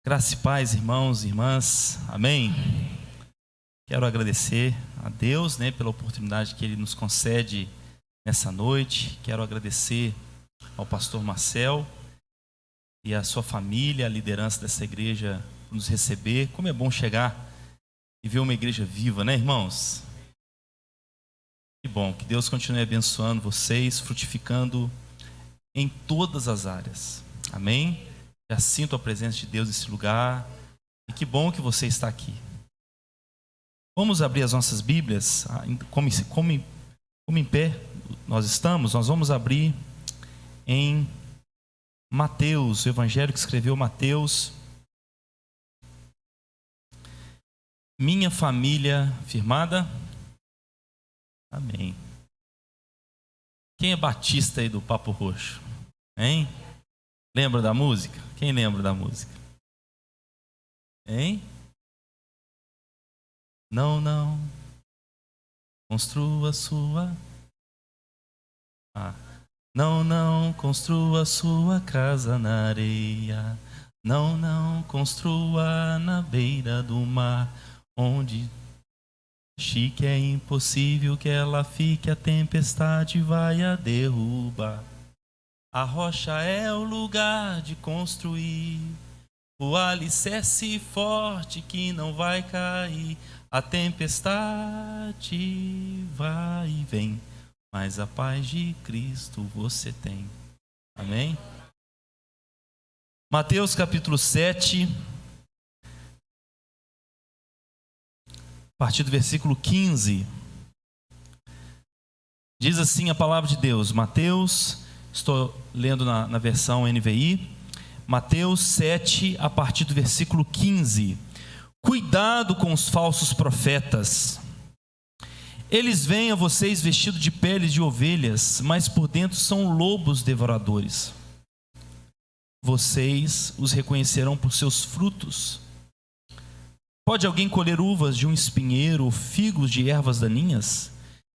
Graça e paz, irmãos e irmãs, amém? Quero agradecer a Deus, pela oportunidade que Ele nos concede nessa noite. Quero agradecer ao pastor Marcel e à sua família, a liderança dessa igreja, por nos receber. Como é bom chegar e ver uma igreja viva, irmãos? Que bom, que Deus continue abençoando vocês, frutificando em todas as áreas, amém? Já sinto a presença de Deus nesse lugar. E que bom que você está aqui. Vamos abrir as nossas Bíblias. Como em pé nós estamos, nós vamos abrir em Mateus, o Evangelho que escreveu Mateus. Minha família firmada. Amém. Quem é batista aí do Papo Roxo? Hein? Lembra da música? Quem lembra da música? Hein? Não construa sua... Não construa sua casa na areia. Não construa na beira do mar, onde chique é impossível que ela fique, a tempestade vai a derrubar. A rocha é o lugar de construir, o alicerce forte que não vai cair. A tempestade vai e vem, mas a paz de Cristo você tem. Amém? Mateus capítulo 7, a partir do versículo 15. Diz assim a palavra de Deus. Mateus, estou lendo na versão NVI, Mateus 7, a partir do versículo 15. Cuidado com os falsos profetas. Eles vêm a vocês vestidos de peles de ovelhas, mas por dentro são lobos devoradores. Vocês os reconhecerão por seus frutos. Pode alguém colher uvas de um espinheiro ou figos de ervas daninhas?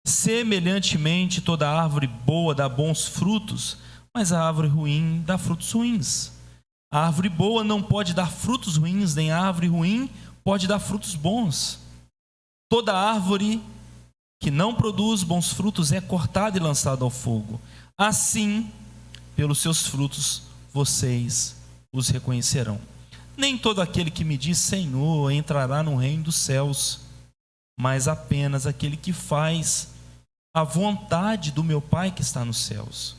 Semelhantemente, toda árvore boa dá bons frutos, mas a árvore ruim dá frutos ruins. A árvore boa não pode dar frutos ruins, nem a árvore ruim pode dar frutos bons. Toda árvore que não produz bons frutos é cortada e lançada ao fogo. Assim, pelos seus frutos, vocês os reconhecerão. Nem todo aquele que me diz Senhor entrará no reino dos céus, mas apenas aquele que faz a vontade do meu Pai que está nos céus.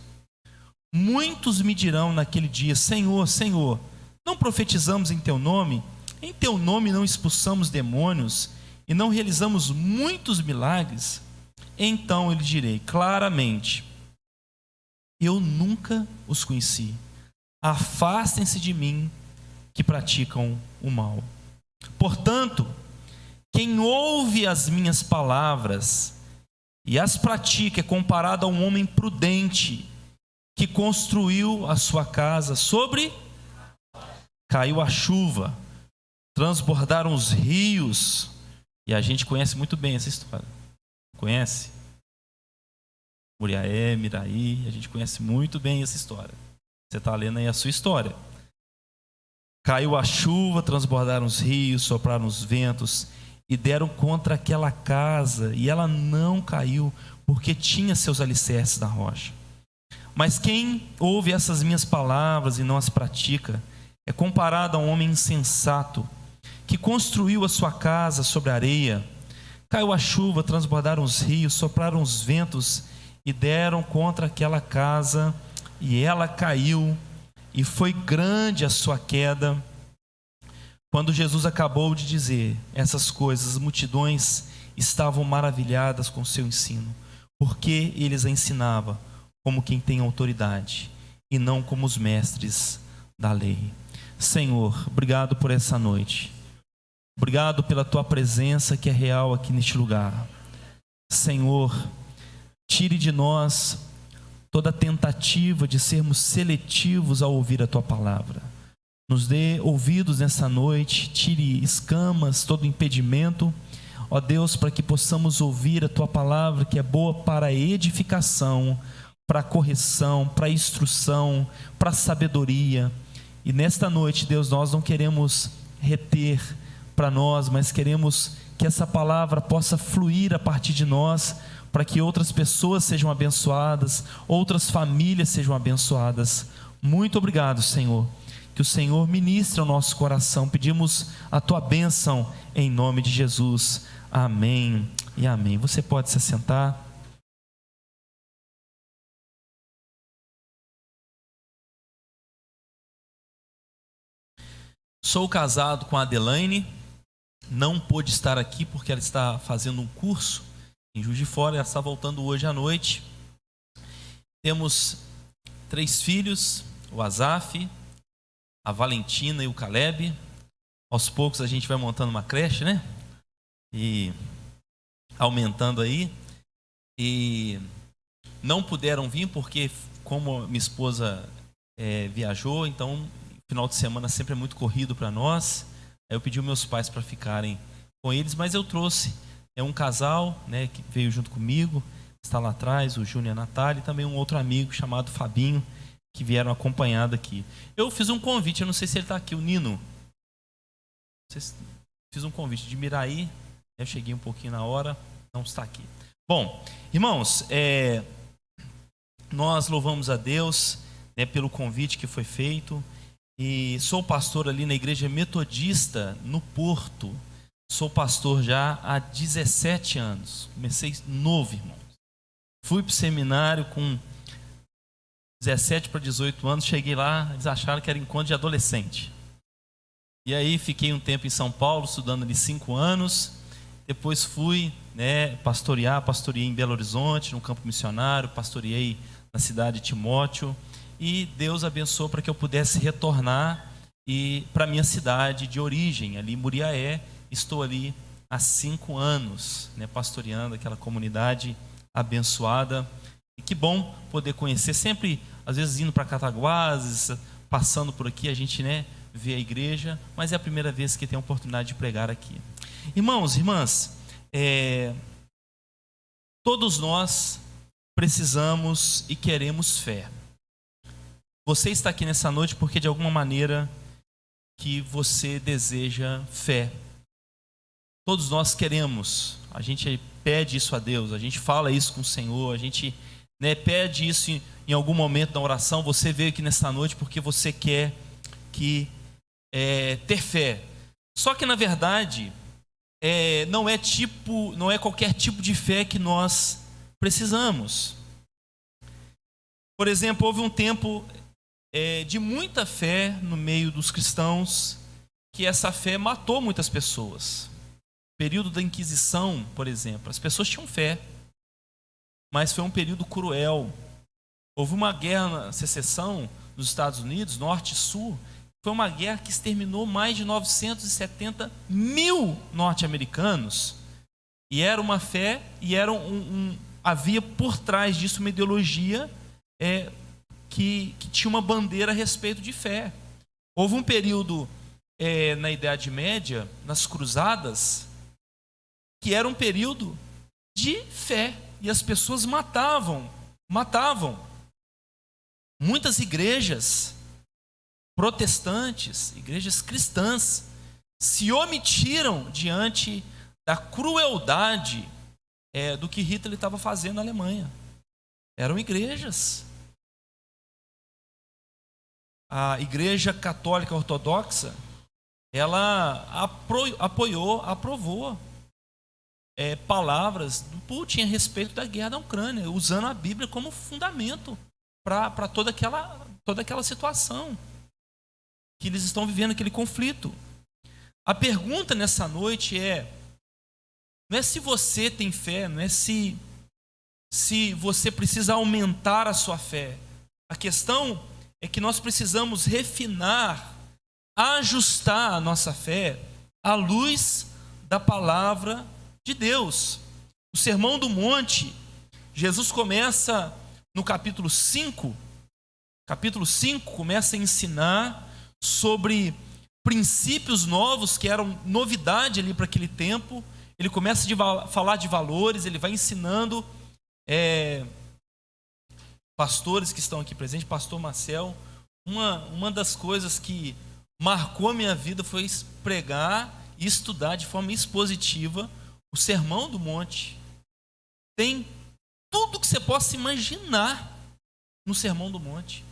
Muitos me dirão naquele dia: Senhor, Senhor, não profetizamos em teu nome? Em teu nome não expulsamos demônios e não realizamos muitos milagres? Então eu lhe direi claramente: eu nunca os conheci. Afastem-se de mim, que praticam o mal. Portanto, quem ouve as minhas palavras e as pratica é comparado a um homem prudente que construiu a sua casa sobre... Caiu a chuva, transbordaram os rios, e a gente conhece muito bem essa história. Conhece? Muriaé, Miraí, a gente conhece muito bem essa história. Você está lendo aí a sua história. Caiu a chuva, transbordaram os rios, sopraram os ventos e deram contra aquela casa, e ela não caiu, porque tinha seus alicerces na rocha. Mas quem ouve essas minhas palavras e não as pratica é comparado a um homem insensato que construiu a sua casa sobre a areia. Caiu a chuva, transbordaram os rios, sopraram os ventos e deram contra aquela casa, e ela caiu, e foi grande a sua queda. Quando Jesus acabou de dizer essas coisas, as multidões estavam maravilhadas com seu ensino, porque eles a ensinava como quem tem autoridade e não como os mestres da lei. Senhor, obrigado por essa noite. Obrigado pela tua presença que é real aqui neste lugar. Senhor, tire de nós toda tentativa de sermos seletivos ao ouvir a tua palavra. Nos dê ouvidos nessa noite, tire escamas, todo impedimento, ó Deus, para que possamos ouvir a tua palavra, que é boa para a edificação, para a correção, para a instrução, para a sabedoria, E nesta noite, Deus, nós não queremos reter para nós, mas queremos que essa palavra possa fluir a partir de nós, para que outras pessoas sejam abençoadas, outras famílias sejam abençoadas. Muito obrigado, Senhor. Que o Senhor ministre ao nosso coração. Pedimos a tua bênção em nome de Jesus. Amém e amém. Você pode se assentar. Sou casado com a Adelaine. Não pôde estar aqui porque ela está fazendo um curso em Juiz de Fora. Ela está voltando hoje à noite. Temos 3 filhos: o Azaf, a Valentina e o Caleb. Aos poucos a gente vai montando uma creche, né? E aumentando aí. E não puderam vir porque, como minha esposa viajou, então final de semana sempre é muito corrido para nós. Aí eu pedi aos meus pais para ficarem com eles, mas eu trouxe um casal, né, que veio junto comigo, está lá atrás, o Júnior e a Natália, e também um outro amigo chamado Fabinho, que vieram acompanhado aqui. Eu fiz um convite, eu não sei se ele está aqui, o Nino. Fiz um convite de Miraí, eu cheguei um pouquinho na hora, não está aqui. Bom, irmãos, nós louvamos a Deus, né, pelo convite que foi feito. E sou pastor ali na igreja metodista no Porto. Sou pastor já há 17 anos. Comecei novo, irmãos. Fui para o seminário com 17 para 18 anos. Cheguei lá, eles acharam que era encontro de adolescente. E aí fiquei um tempo em São Paulo, estudando ali 5 anos. Depois fui, né, pastoreei em Belo Horizonte, no campo missionário. Pastoreei na cidade de Timóteo. E Deus abençoou para que eu pudesse retornar para a minha cidade de origem, ali em Muriaé. Estou ali há 5 anos, né, pastoreando aquela comunidade abençoada. E que bom poder conhecer, sempre, às vezes, indo para Cataguases, passando por aqui, a gente, né, vê a igreja, mas é a primeira vez que tem a oportunidade de pregar aqui. Irmãos, irmãs, todos nós precisamos e queremos fé. Você está aqui nessa noite porque de alguma maneira que você deseja fé. Todos nós queremos, a gente pede isso a Deus, a gente fala isso com o Senhor, a gente, né, pede isso em algum momento da oração. Você veio aqui nessa noite porque você quer ter fé. Só que na verdade não é qualquer tipo de fé que nós precisamos. Por exemplo, houve um tempo de muita fé no meio dos cristãos, que essa fé matou muitas pessoas. Período da Inquisição, por exemplo, as pessoas tinham fé, mas foi um período cruel. Houve uma guerra na secessão nos Estados Unidos, norte e sul. Foi uma guerra que exterminou mais de 970 mil norte-americanos. E era uma fé, e havia por trás disso uma ideologia que tinha uma bandeira a respeito de fé. Houve um período na Idade Média, nas Cruzadas, que era um período de fé, e as pessoas matavam. Muitas igrejas protestantes, igrejas cristãs, se omitiram diante da crueldade do que Hitler estava fazendo na Alemanha. Eram igrejas. A Igreja Católica Ortodoxa, ela aprovou palavras do Putin a respeito da guerra da Ucrânia, usando a Bíblia como fundamento para toda aquela situação que eles estão vivendo, aquele conflito. A pergunta nessa noite não é se você tem fé, não é se você precisa aumentar a sua fé. A questão é que nós precisamos refinar, ajustar a nossa fé à luz da palavra de Deus. O Sermão do Monte, Jesus começa no capítulo 5. Capítulo 5 começa a ensinar sobre princípios novos que eram novidade ali para aquele tempo. Ele começa a falar de valores, ele vai ensinando pastores que estão aqui presentes, pastor Marcel, uma das coisas que marcou a minha vida foi pregar e estudar de forma expositiva o Sermão do Monte. Tem tudo que você possa imaginar no Sermão do Monte.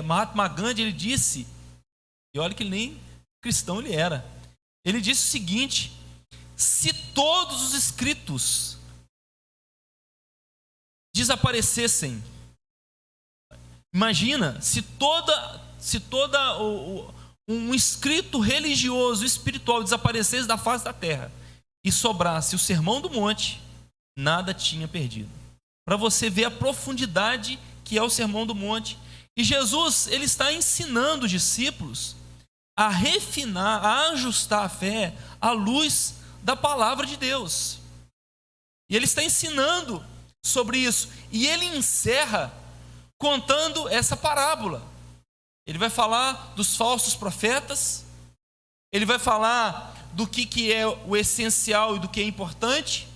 Mahatma Gandhi, ele disse, e olha que ele nem cristão ele era, ele disse o seguinte: se todos os escritos desaparecessem, imagina, se um escrito religioso, espiritual desaparecesse da face da terra e sobrasse o Sermão do Monte, nada tinha perdido. Para você ver a profundidade que é o Sermão do Monte. E Jesus, ele está ensinando os discípulos a refinar, a ajustar a fé à luz da palavra de Deus. E ele está ensinando sobre isso. E ele encerra contando essa parábola. Ele vai falar dos falsos profetas, ele vai falar do que é o essencial e do que é importante,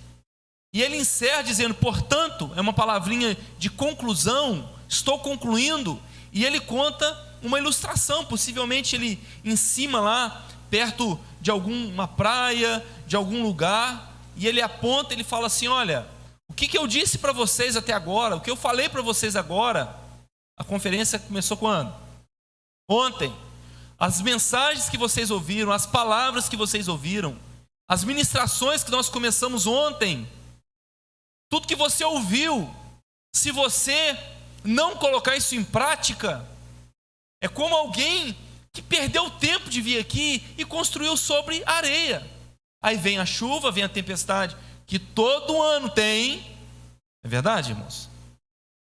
e ele encerra dizendo, portanto, é uma palavrinha de conclusão, estou concluindo, e ele conta uma ilustração, possivelmente ele em cima lá, perto de alguma praia, de algum lugar, e ele aponta, ele fala assim, olha, o que eu disse para vocês até agora, o que eu falei para vocês agora, a conferência começou quando? Ontem. As mensagens que vocês ouviram, as palavras que vocês ouviram, as ministrações que nós começamos ontem, tudo que você ouviu, se você não colocar isso em prática, é como alguém que perdeu o tempo de vir aqui e construiu sobre areia. Aí vem a chuva, vem a tempestade, que todo ano tem, é verdade, irmãos?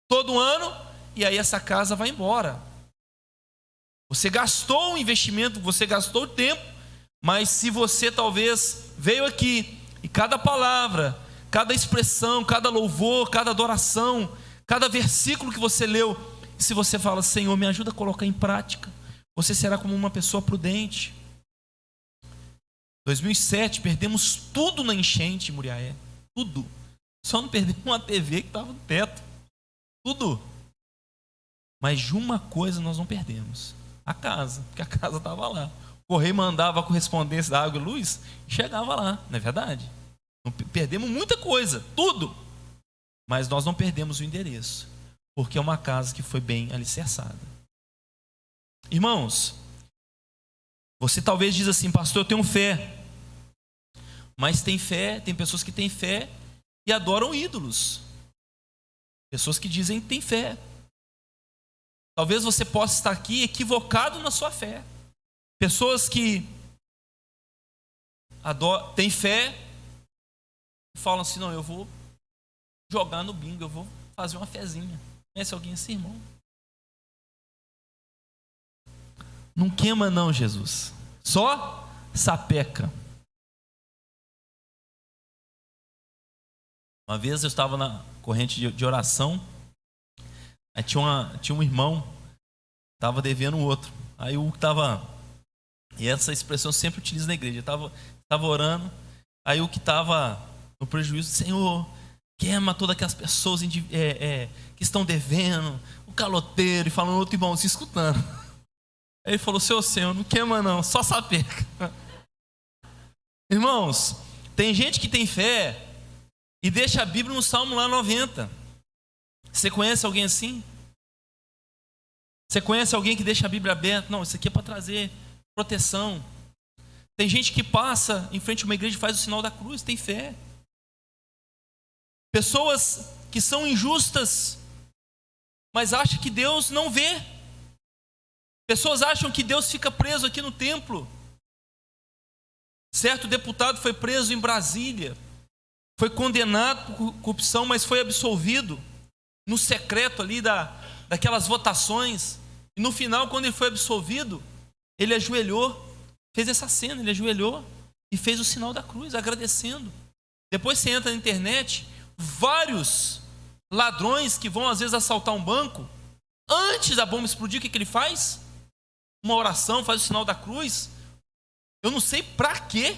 Todo ano, e aí essa casa vai embora. Você gastou o investimento, você gastou o tempo, mas se você talvez veio aqui e cada palavra, cada expressão, cada louvor, cada adoração, cada versículo que você leu, se você fala, Senhor, me ajuda a colocar em prática, você será como uma pessoa prudente. 2007, perdemos tudo na enchente em Muriaé, tudo. Só não perdemos uma TV que estava no teto, tudo. Mas de uma coisa nós não perdemos, a casa, porque a casa estava lá. O correio mandava a correspondência da água e luz e chegava lá, não é verdade? Não perdemos muita coisa, tudo. Mas nós não perdemos o endereço, porque é uma casa que foi bem alicerçada. Irmãos, você talvez diz assim, pastor, eu tenho fé. Mas tem pessoas que têm fé e adoram ídolos. Pessoas que dizem que têm fé. Talvez você possa estar aqui equivocado na sua fé. Pessoas que têm fé e falam assim, não, eu vou jogar no bingo, eu vou fazer uma fezinha. Conhece alguém assim, irmão? Não queima não, Jesus. Só sapeca. Uma vez eu estava na corrente de oração, aí tinha um irmão, estava devendo o outro. Aí o que estava, e essa expressão eu sempre utilizo na igreja, estava orando, aí o que estava no prejuízo, Senhor, queima todas aquelas pessoas que estão devendo, o caloteiro, e falando outro irmão se escutando. Aí ele falou, Senhor, não queima não, só sapeca. Irmãos, tem gente que tem fé e deixa a Bíblia no Salmo lá 90. Você conhece alguém assim? Você conhece alguém que deixa a Bíblia aberta? Não, isso aqui é para trazer proteção. Tem gente que passa em frente a uma igreja e faz o sinal da cruz, tem fé. Pessoas que são injustas, mas acham que Deus não vê. Pessoas acham que Deus fica preso aqui no templo. Certo deputado foi preso em Brasília, foi condenado por corrupção, mas foi absolvido no secreto ali daquelas votações. E no final, quando ele foi absolvido, ele ajoelhou, fez essa cena, ele ajoelhou e fez o sinal da cruz, agradecendo. Depois você entra na internet, vários ladrões que vão às vezes assaltar um banco, antes da bomba explodir, o que ele faz? Uma oração, faz o sinal da cruz. Eu não sei para quê.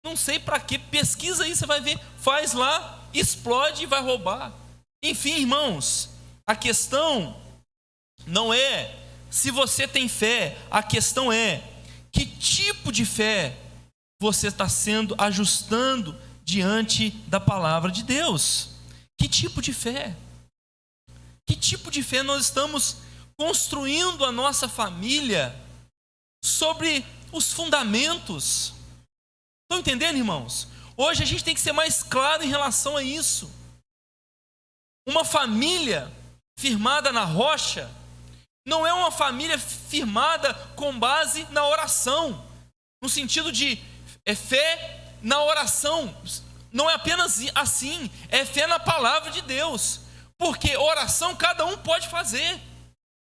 Não sei para quê. Pesquisa aí, você vai ver. Faz lá, explode e vai roubar. Enfim, irmãos, a questão não é se você tem fé, a questão é que tipo de fé você está sendo ajustando diante da palavra de Deus. Que tipo de fé? Que tipo de fé nós estamos construindo a nossa família sobre os fundamentos? Estão entendendo, irmãos? Hoje a gente tem que ser mais claro em relação a isso. Uma família firmada na rocha não é uma família firmada com base na oração, no sentido de fé na oração. Não é apenas assim, é fé na palavra de Deus, porque oração cada um pode fazer.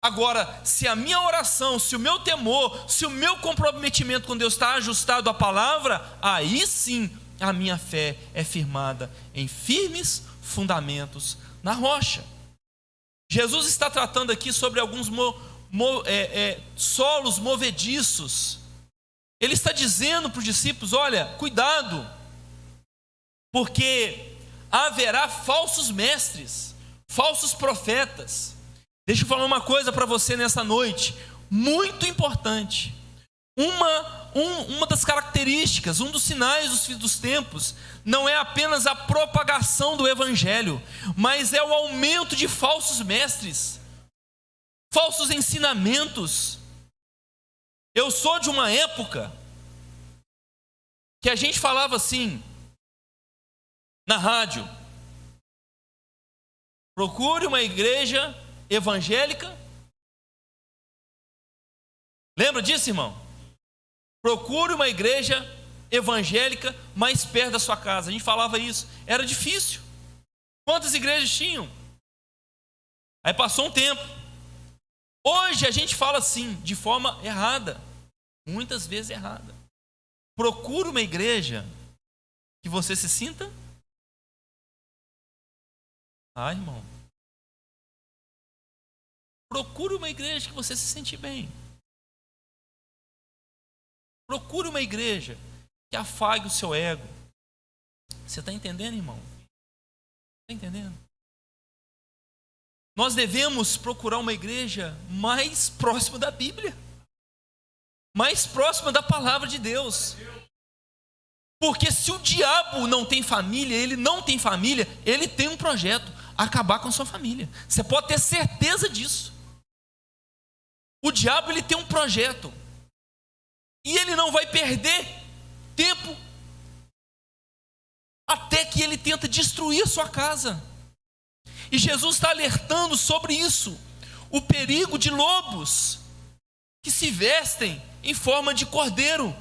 Agora, se a minha oração, se o meu temor, se o meu comprometimento com Deus está ajustado à palavra, aí sim a minha fé é firmada em firmes fundamentos na rocha. Jesus está tratando aqui sobre alguns solos movediços. Ele está dizendo para os discípulos: olha, cuidado, porque haverá falsos mestres, falsos profetas. Deixa eu falar uma coisa para você nessa noite, muito importante. Uma das características, um dos sinais dos fins dos tempos, não é apenas a propagação do evangelho, mas é o aumento de falsos mestres, falsos ensinamentos. Eu sou de uma época que a gente falava assim, na rádio: procure uma igreja evangélica. Lembra disso, irmão? Procure uma igreja evangélica mais perto da sua casa. A gente falava isso, era difícil. Quantas igrejas tinham? Aí passou um tempo. Hoje a gente fala assim, de forma errada, muitas vezes errada. Procure uma igreja que você se sinta. Irmão, procure uma igreja que você se sente bem. Procure uma igreja que afague o seu ego. Você está entendendo, irmão? Está entendendo? Nós devemos procurar uma igreja mais próxima da Bíblia, mais próxima da palavra de Deus. Porque se o diabo não tem família, ele tem um projeto: acabar com a sua família. Você pode ter certeza disso. O diabo, ele tem um projeto, e ele não vai perder tempo até que ele tenta destruir a sua casa. E Jesus está alertando sobre isso, o perigo de lobos que se vestem em forma de cordeiro.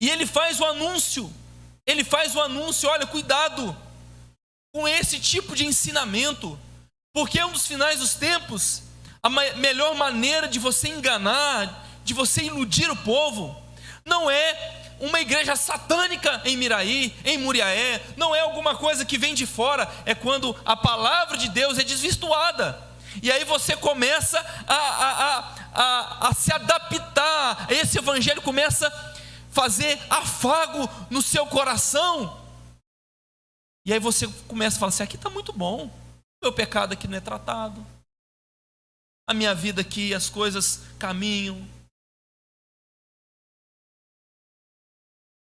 E ele faz o anúncio, olha, cuidado com esse tipo de ensinamento, porque é um dos finais dos tempos. A melhor maneira de você enganar, de você iludir o povo, não é uma igreja satânica em Miraí, em Muriaé, não é alguma coisa que vem de fora, é quando a palavra de Deus é desvirtuada, e aí você começa a se adaptar, esse evangelho começa a fazer afago no seu coração, e aí você começa a falar assim: aqui está muito bom, o meu pecado aqui não é tratado, a minha vida aqui, as coisas caminham.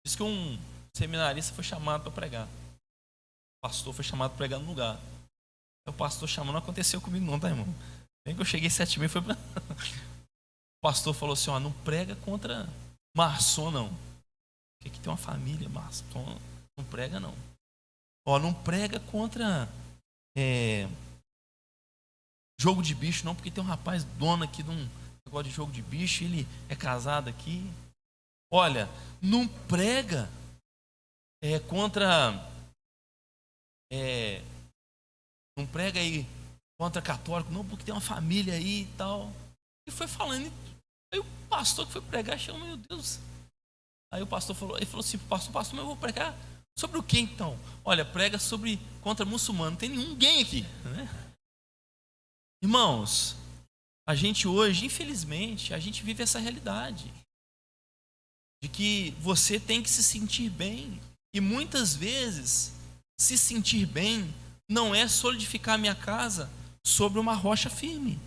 Diz que um seminarista foi chamado para pregar. O pastor foi chamado para pregar no lugar. Aí o pastor chamou, não aconteceu comigo não, tá, irmão? Bem que eu cheguei 7h30 e foi pra... O pastor falou assim: não prega contra maçom, não. Porque aqui tem uma família maçom, não prega não. Não prega contra jogo de bicho, não, porque tem um rapaz dono aqui de um negócio de jogo de bicho, ele é casado aqui. Olha, não prega contra não prega aí contra católico, não, porque tem uma família aí e tal. E foi falando, aí o pastor que foi pregar achou: meu Deus. Aí o pastor falou, ele falou assim: pastor, mas eu vou pregar sobre o que então? Olha, prega sobre contra muçulmano, não tem ninguém aqui, né? Irmãos, a gente hoje, infelizmente, a gente vive essa realidade de que você tem que se sentir bem, e muitas vezes se sentir bem não é solidificar minha casa sobre uma rocha firme.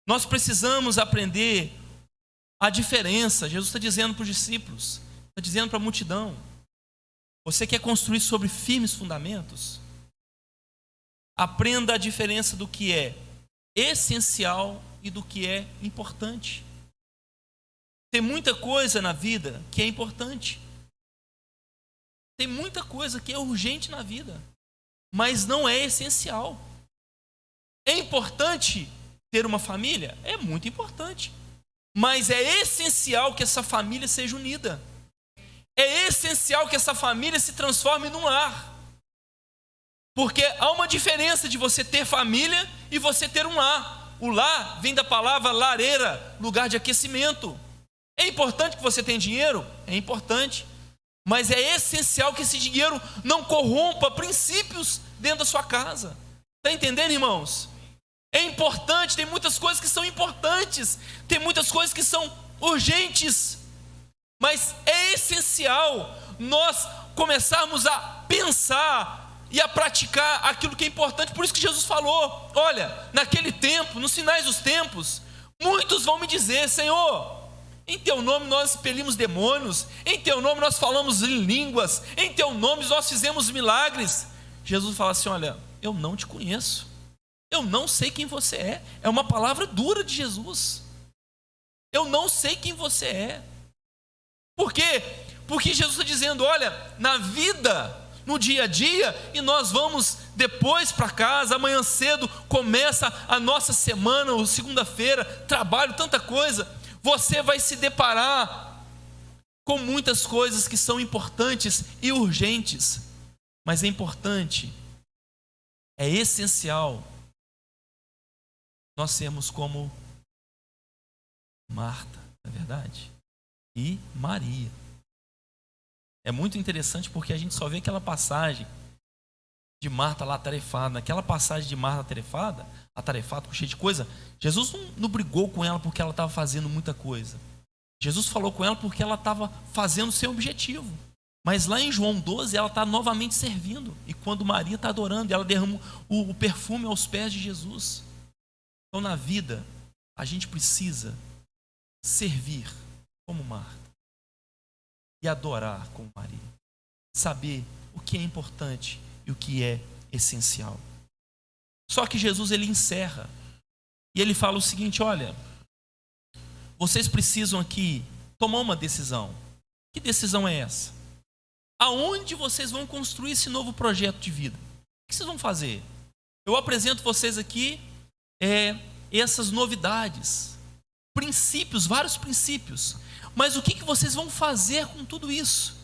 Nós precisamos aprender a diferença. Jesus está dizendo para os discípulos, está dizendo para a multidão: você quer construir sobre firmes fundamentos? Aprenda a diferença do que é essencial e do que é importante. Tem muita coisa na vida que é importante. Tem muita coisa que é urgente na vida, mas não é essencial. É importante ter uma família? É muito importante. Mas é essencial que essa família seja unida. É essencial que essa família se transforme num lar. Porque há uma diferença de você ter família e você ter um lar. O lar vem da palavra lareira, lugar de aquecimento. É importante que você tenha dinheiro? É importante. Mas é essencial que esse dinheiro não corrompa princípios dentro da sua casa. Está entendendo, irmãos? É importante, tem muitas coisas que são importantes, tem muitas coisas que são urgentes, mas é essencial nós começarmos a pensar e a praticar aquilo que é importante. Por isso que Jesus falou: olha, naquele tempo, nos finais dos tempos, muitos vão me dizer: Senhor, em teu nome nós expelimos demônios, em teu nome nós falamos em línguas, em teu nome nós fizemos milagres. Jesus fala assim: olha, eu não te conheço, eu não sei quem você é. É uma palavra dura de Jesus. Eu não sei quem você é. Por quê? Porque Jesus está dizendo: olha, na vida, no dia a dia, e nós vamos depois para casa, amanhã cedo começa a nossa semana, ou segunda-feira, trabalho, tanta coisa. Você vai se deparar com muitas coisas que são importantes e urgentes, mas é importante, é essencial nós sermos como Marta, não é verdade? E Maria. É muito interessante porque a gente só vê aquela passagem de Marta lá atarefada. Naquela passagem de Marta atarefada, com cheio de coisa, Jesus não brigou com ela porque ela estava fazendo muita coisa. Jesus falou com ela porque ela estava fazendo o seu objetivo. Mas lá em João 12, ela está novamente servindo. E quando Maria está adorando, ela derrama o perfume aos pés de Jesus. Então, na vida, a gente precisa servir como Marta e adorar como Maria. Saber o que é importante e o que é essencial. Só que Jesus, ele encerra e ele fala o seguinte: olha, vocês precisam aqui tomar uma decisão. Que decisão é essa? Aonde vocês vão construir esse novo projeto de vida? O que vocês vão fazer? Eu apresento vocês aqui essas novidades, princípios, vários princípios. Mas o que vocês vão fazer com tudo isso?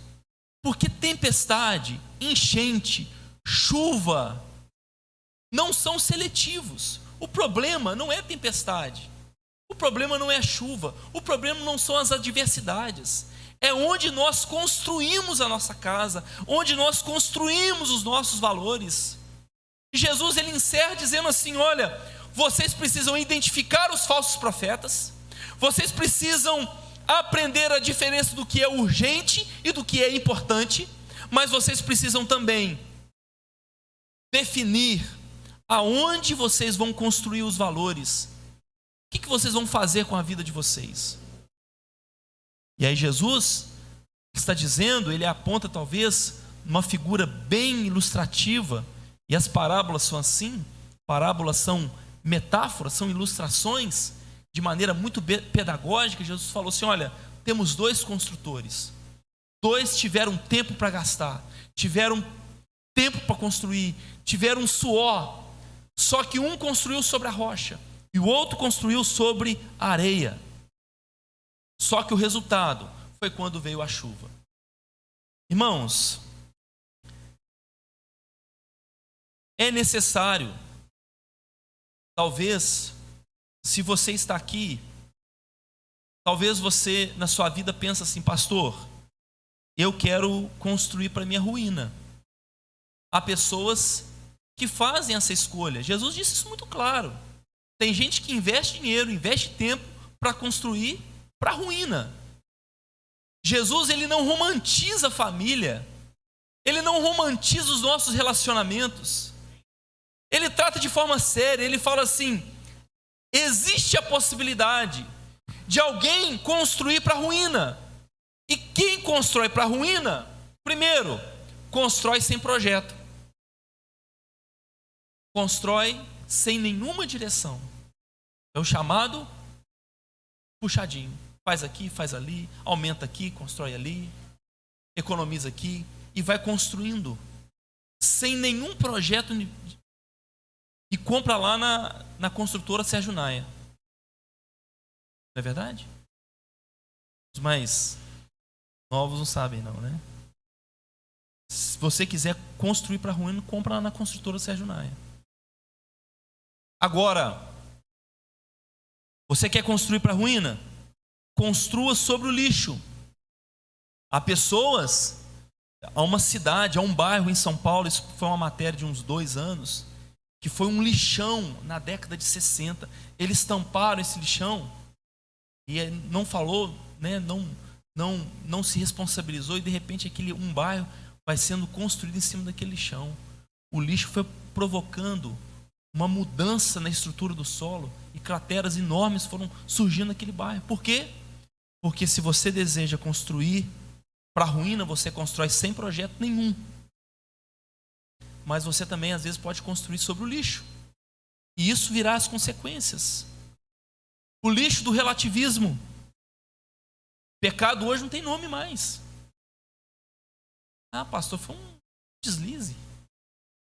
Porque tempestade, enchente, chuva não são seletivos. O problema não é tempestade, o problema não é a chuva, o problema não são as adversidades. É onde nós construímos a nossa casa, onde nós construímos os nossos valores. E Jesus, ele encerra dizendo assim: olha, vocês precisam identificar os falsos profetas, vocês precisam aprender a diferença do que é urgente e do que é importante, mas vocês precisam também definir aonde vocês vão construir os valores. O que vocês vão fazer com a vida de vocês? E aí Jesus está dizendo, ele aponta talvez uma figura bem ilustrativa, e as parábolas são assim. Parábolas são metáforas, são ilustrações de maneira muito pedagógica. Jesus falou assim: olha, temos dois construtores, dois tiveram tempo para gastar, tiveram tempo para construir, tiveram suor, só que um construiu sobre a rocha e o outro construiu sobre a areia. Só que o resultado foi quando veio a chuva. Irmãos, é necessário, talvez, se você está aqui, talvez você na sua vida pensa assim: pastor, eu quero construir para minha ruína. Há pessoas que fazem essa escolha. Jesus disse isso muito claro. Tem gente que investe dinheiro, investe tempo para construir para a ruína. Jesus, ele não romantiza a família, ele não romantiza os nossos relacionamentos. Ele trata de forma séria, ele fala assim: existe a possibilidade de alguém construir para a ruína. E quem constrói para a ruína, primeiro, constrói sem projeto. Constrói sem nenhuma direção. É o chamado puxadinho. Faz aqui, faz ali, aumenta aqui, constrói ali, economiza aqui e vai construindo sem nenhum projeto e compra lá na construtora Sérgio Naia. Não é verdade? Os mais novos não sabem não, né? Se você quiser construir para ruína, compra lá na construtora Sérgio Naia. Agora, você quer construir para ruína? Construa sobre o lixo. Há pessoas, há uma cidade, há um bairro em São Paulo, isso foi uma matéria de uns 2 anos, que foi um lixão na década de 60. Eles tamparam esse lixão e não falou, né, não se responsabilizou, e de repente um bairro vai sendo construído em cima daquele lixão. O lixo foi provocando uma mudança na estrutura do solo e crateras enormes foram surgindo naquele bairro. Por quê? Porque se você deseja construir para a ruína, você constrói sem projeto nenhum. Mas você também às vezes pode construir sobre o lixo. E isso virá as consequências. O lixo do relativismo. Pecado hoje não tem nome mais. Ah, pastor, foi um deslize.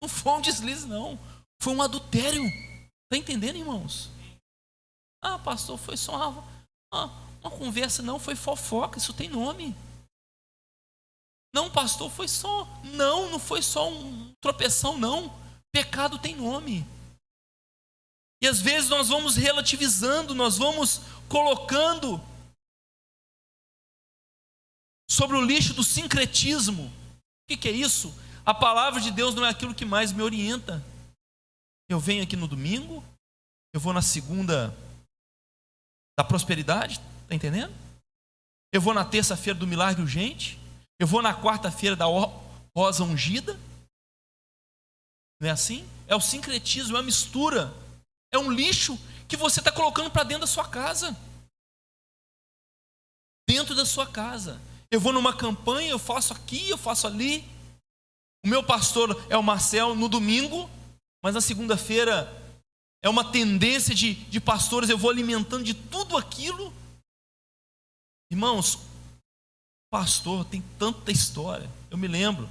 Não foi um deslize, não. Foi um adultério. Está entendendo, irmãos? Ah, pastor, foi só uma conversa. Não, foi fofoca. Isso tem nome. Não, pastor, foi só... Não foi só um tropeção, não. Pecado tem nome. E às vezes nós vamos relativizando, nós vamos colocando sobre o lixo do sincretismo. O que é isso? A palavra de Deus não é aquilo que mais me orienta. Eu venho aqui no domingo, eu vou na segunda da prosperidade, está entendendo? Eu vou na terça-feira do milagre urgente, eu vou na quarta-feira da rosa ungida. Não é assim? É o sincretismo, é a mistura, é um lixo que você está colocando para dentro da sua casa. Dentro da sua casa. Eu vou numa campanha, eu faço aqui, eu faço ali. O meu pastor é o Marcel no domingo, mas na segunda-feira é uma tendência de pastores, eu vou alimentando de tudo aquilo. Irmãos, pastor tem tanta história. Eu me lembro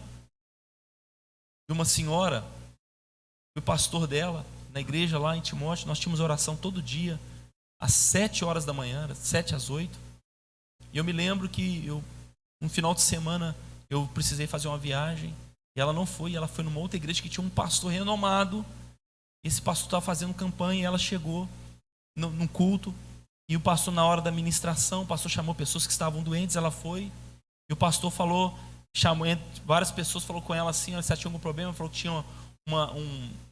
de uma senhora, o pastor dela, na igreja lá em Timóteo, nós tínhamos oração todo dia, às 7 horas da manhã, 7 às 8. E eu me lembro que um final de semana eu precisei fazer uma viagem, e ela não foi, ela foi numa outra igreja que tinha um pastor renomado. Esse pastor estava fazendo campanha e ela chegou num culto, e o pastor, na hora da ministração, o pastor chamou pessoas que estavam doentes, ela foi, e o pastor chamou várias pessoas, falou com ela assim, se ela tinha algum problema, falou que tinha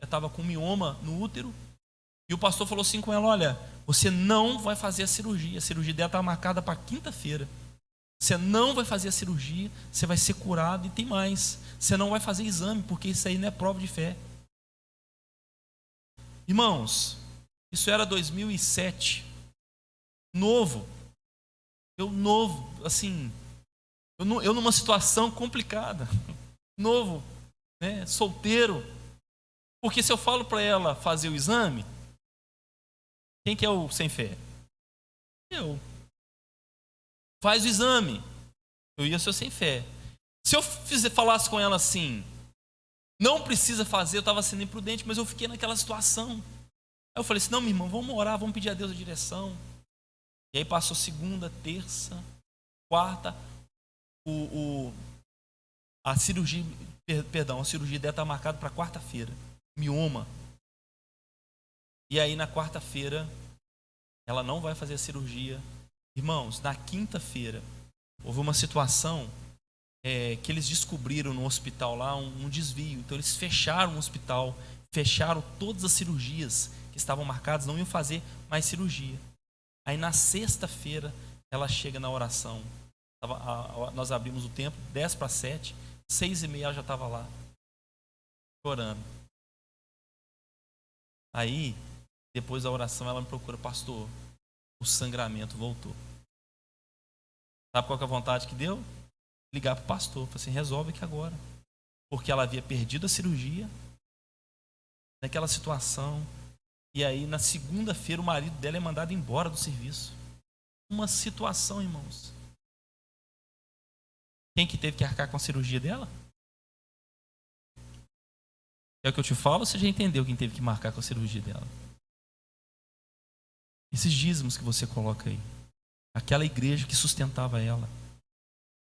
estava com mioma no útero, e o pastor falou assim com ela: olha, você não vai fazer a cirurgia dela está marcada para quinta-feira. Você não vai fazer a cirurgia, você vai ser curado, e tem mais, você não vai fazer exame, porque isso aí não é prova de fé. Irmãos, isso era 2007, novo, assim, eu numa situação complicada, novo, né, solteiro, porque se eu falo para ela fazer o exame, quem que é o sem fé? Eu. Faz o exame. Eu ia ser sem fé. Se eu falasse com ela assim, não precisa fazer, eu estava sendo imprudente, mas eu fiquei naquela situação. Aí eu falei assim: não, minha irmã, vamos orar, vamos pedir a Deus a direção. E aí passou segunda, terça, quarta, a cirurgia dela está marcada para quarta-feira. Mioma. E aí na quarta-feira ela não vai fazer a cirurgia. Irmãos, na quinta-feira houve uma situação que eles descobriram no hospital lá um desvio. Então eles fecharam o hospital, fecharam todas as cirurgias que estavam marcadas, não iam fazer mais cirurgia. Aí na sexta-feira ela chega na oração. Nós abrimos o templo 6:10, 6:30 ela já estava lá, chorando. Aí, depois da oração, ela me procura: pastor, o sangramento voltou. Sabe qual que é a vontade que deu? Ligar para o pastor. Falei assim: resolve aqui agora. Porque ela havia perdido a cirurgia, naquela situação. E aí, na segunda-feira, o marido dela é mandado embora do serviço. Uma situação, irmãos. Quem que teve que arcar com a cirurgia dela? É o que eu te falo, você já entendeu quem teve que marcar com a cirurgia dela. Esses dízimos que você coloca aí. Aquela igreja que sustentava ela.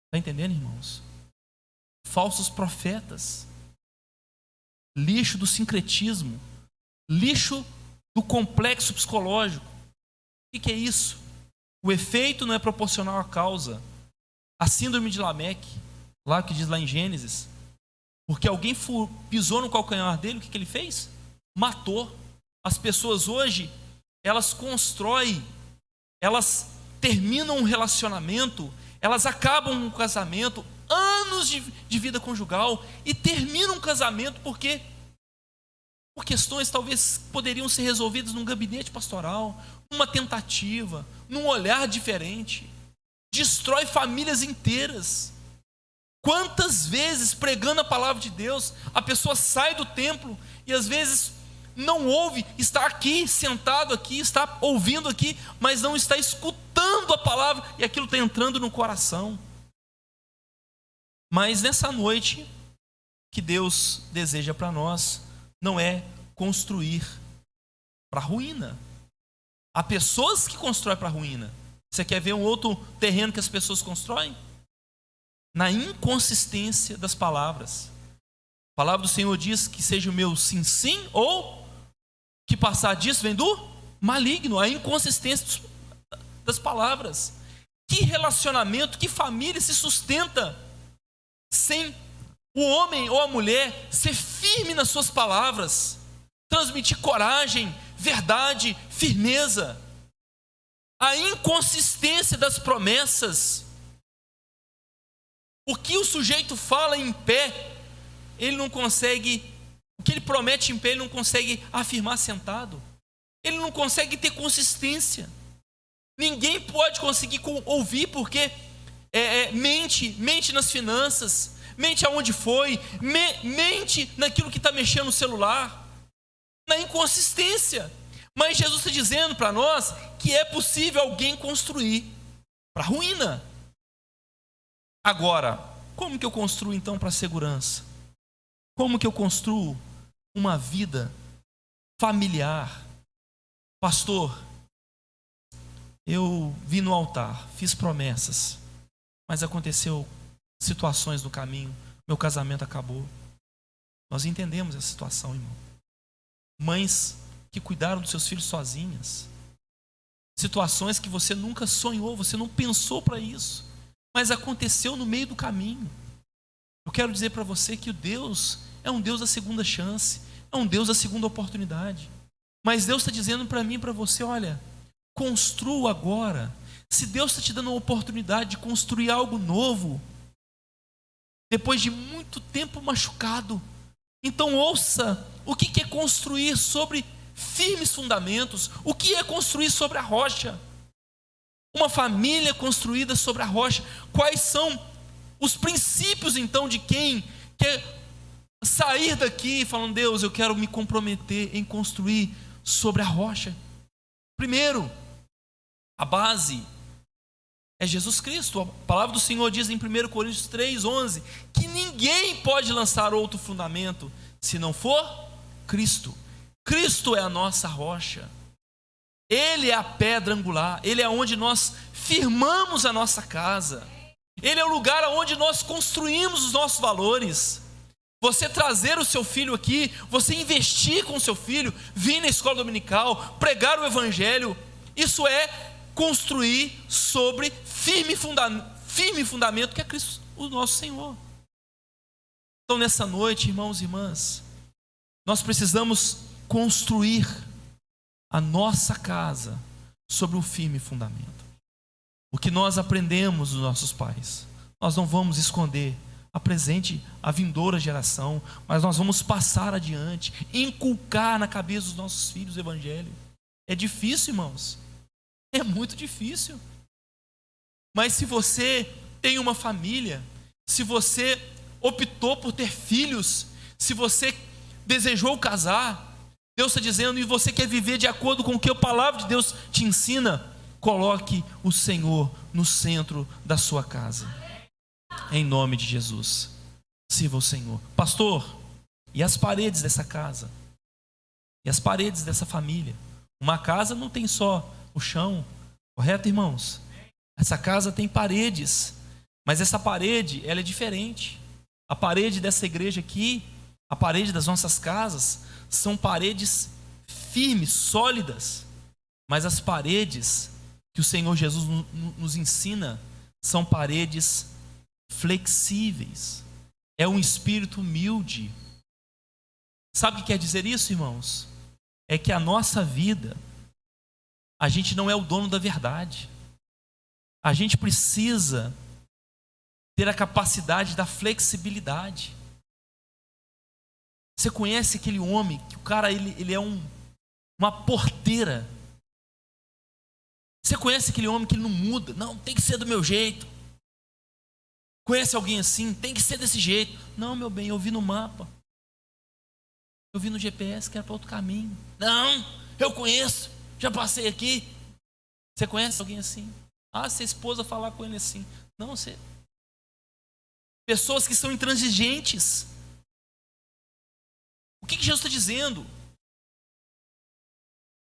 Está entendendo, irmãos? Falsos profetas. Lixo do sincretismo. Lixo do complexo psicológico. O que é isso? O efeito não é proporcional à causa. A síndrome de Lameque, lá que diz lá em Gênesis, porque alguém pisou no calcanhar dele, o que ele fez? Matou. As pessoas hoje, elas constroem, elas terminam um relacionamento, elas acabam um casamento, anos de vida conjugal, e terminam um casamento por questões talvez poderiam ser resolvidas num gabinete pastoral, numa tentativa, num olhar diferente. Destrói famílias inteiras. Quantas vezes, pregando a palavra de Deus, a pessoa sai do templo e às vezes não ouve, está aqui, sentado aqui, está ouvindo aqui, mas não está escutando a palavra, e aquilo está entrando no coração. Mas nessa noite, que Deus deseja para nós, não é construir para a ruína. Há pessoas que constroem para a ruína. Você quer ver um outro terreno que as pessoas constroem? Na inconsistência das palavras. A palavra do Senhor diz que seja o meu sim, sim, ou que passar disso vem do maligno. A inconsistência das palavras. Que relacionamento, que família se sustenta sem o homem ou a mulher ser firme nas suas palavras, transmitir coragem, verdade, firmeza. A inconsistência das promessas. O que o sujeito fala em pé, ele não consegue, o que ele promete em pé, ele não consegue afirmar sentado. Ele não consegue ter consistência. Ninguém pode conseguir ouvir, porque mente nas finanças, mente aonde foi, mente naquilo que está mexendo no celular, na inconsistência. Mas Jesus está dizendo para nós que é possível alguém construir para a ruína. Agora, como que eu construo então para a segurança? Como que eu construo uma vida familiar? Pastor, eu vim no altar, fiz promessas, mas aconteceu situações no caminho, meu casamento acabou. Nós entendemos essa situação, irmão. Mães que cuidaram dos seus filhos sozinhas, situações que você nunca sonhou, você não pensou para isso, mas aconteceu no meio do caminho. Eu quero dizer para você que o Deus é um Deus da segunda chance, é um Deus da segunda oportunidade. Mas Deus está dizendo para mim e para você: olha, construa agora. Se Deus está te dando uma oportunidade de construir algo novo, depois de muito tempo machucado, então ouça o que é construir sobre firmes fundamentos, o que é construir sobre a rocha. Uma família construída sobre a rocha. Quais são os princípios então de quem quer sair daqui falando: Deus, eu quero me comprometer em construir sobre a rocha? Primeiro, a base é Jesus Cristo. A palavra do Senhor diz em 1 Coríntios 3:11 que ninguém pode lançar outro fundamento se não for Cristo. Cristo é a nossa rocha. Ele é a pedra angular. Ele é onde nós firmamos a nossa casa. Ele é o lugar onde nós construímos os nossos valores. Você trazer o seu filho aqui, você investir com o seu filho, vir na escola dominical, pregar o evangelho, isso é construir sobre firme fundamento, que é Cristo, o nosso Senhor. Então nessa noite, irmãos e irmãs, nós precisamos construir a nossa casa sobre um firme fundamento. O que nós aprendemos dos nossos pais, nós não vamos esconder a presente, a vindoura geração, mas nós vamos passar adiante, inculcar na cabeça dos nossos filhos o evangelho. É difícil, irmãos, é muito difícil. Mas se você tem uma família, se você optou por ter filhos, se você desejou casar, Deus está dizendo, e você quer viver de acordo com o que a palavra de Deus te ensina, coloque o Senhor no centro da sua casa. Em nome de Jesus, sirva o Senhor. Pastor, e as paredes dessa casa? E as paredes dessa família? Uma casa não tem só o chão, correto, irmãos? Essa casa tem paredes, mas essa parede, ela é diferente. A parede dessa igreja aqui, a parede das nossas casas, são paredes firmes, sólidas, mas as paredes que o Senhor Jesus nos ensina são paredes flexíveis. É um espírito humilde. Sabe o que quer dizer isso, irmãos? É que a nossa vida, a gente não é o dono da verdade. A gente precisa ter a capacidade da flexibilidade. Você conhece aquele homem que o cara ele é uma porteira? Você conhece aquele homem que ele não muda? Não, tem que ser do meu jeito. Conhece alguém assim? Tem que ser desse jeito. Não, meu bem, eu vi no mapa. Eu vi no GPS que era para outro caminho. Não, eu conheço. Já passei aqui. Você conhece alguém assim? Ah, se a esposa falar com ele assim. Não, você... Pessoas que são intransigentes. O que Jesus está dizendo?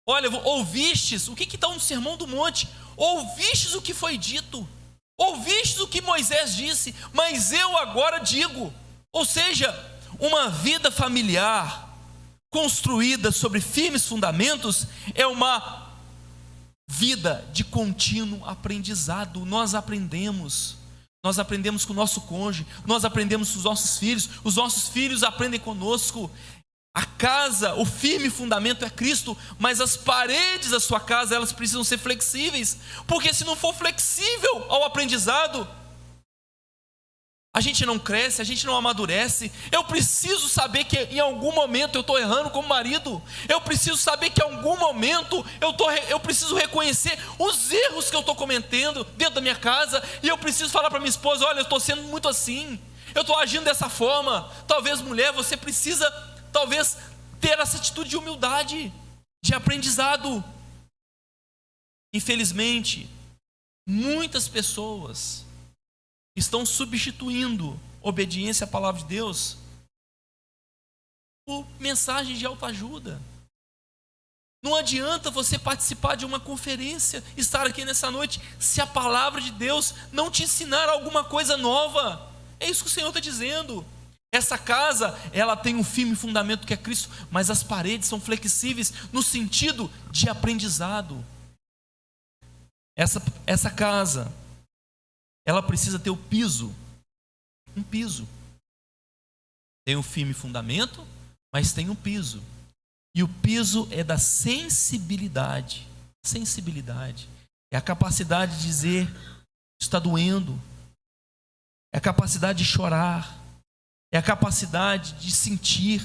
Olha, ouvistes, o que está no Sermão do Monte? Ouvistes o que foi dito. Ouvistes o que Moisés disse, mas eu agora digo. Ou seja, uma vida familiar construída sobre firmes fundamentos é uma vida de contínuo aprendizado. Nós aprendemos com o nosso cônjuge, nós aprendemos com os nossos filhos aprendem conosco. A casa, o firme fundamento é Cristo, mas as paredes da sua casa, elas precisam ser flexíveis, porque se não for flexível ao aprendizado, a gente não cresce, a gente não amadurece. Eu preciso saber que em algum momento eu estou errando como marido. Eu preciso saber que em algum momento eu preciso reconhecer os erros que eu estou cometendo dentro da minha casa. E eu preciso falar para minha esposa, olha, eu estou sendo muito assim, eu estou agindo dessa forma. Talvez, mulher, você precisa ter essa atitude de humildade, de aprendizado. Infelizmente, muitas pessoas estão substituindo obediência à palavra de Deus por mensagem de autoajuda. Não adianta você participar de uma conferência, estar aqui nessa noite, se a palavra de Deus não te ensinar alguma coisa nova. É isso que o Senhor está dizendo. Essa casa, ela tem um firme fundamento que é Cristo, mas as paredes são flexíveis no sentido de aprendizado. Essa casa, ela precisa ter o piso, um piso. Tem um firme fundamento, mas tem um piso. E o piso é da sensibilidade. Sensibilidade é a capacidade de dizer, está doendo. É a capacidade de chorar. É a capacidade de sentir.